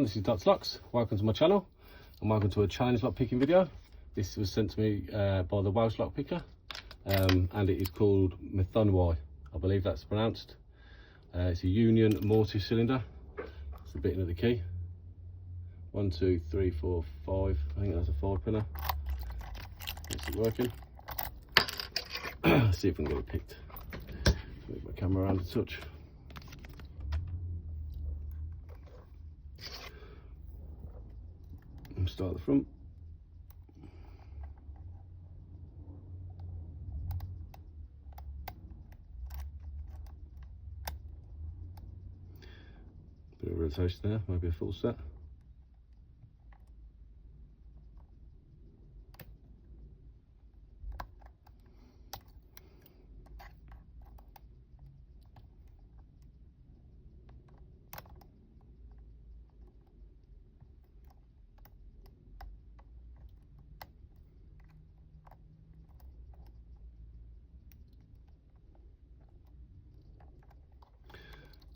this is Dots Locks. Welcome to my channel and welcome to a Chinese lock picking video. This was sent to me by the Welsh lock picker and it is called MATHONWY, I believe that's pronounced. It's a union mortise cylinder. It's the bit of the key. 1, 2, 3, 4, 5. I think that's a 5-pinner. Is it working? See if we can get it picked. Move my camera around a touch. And start at the front. Bit of rotation there, maybe a full set.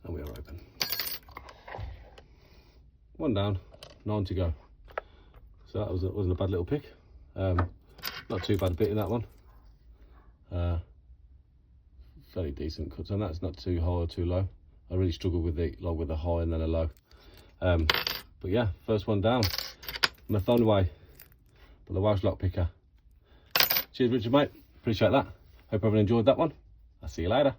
And we are open. 1 down, 9 to go. So that wasn't a bad little pick. Not too bad a bit in that one. Fairly decent cuts on that. It's not too high or too low. I really struggle with with a high and then a low. But yeah, first one down. MATHONWY by the Welsh lock picker. Cheers, Richard, mate. Appreciate that. Hope everyone enjoyed that one. I'll see you later.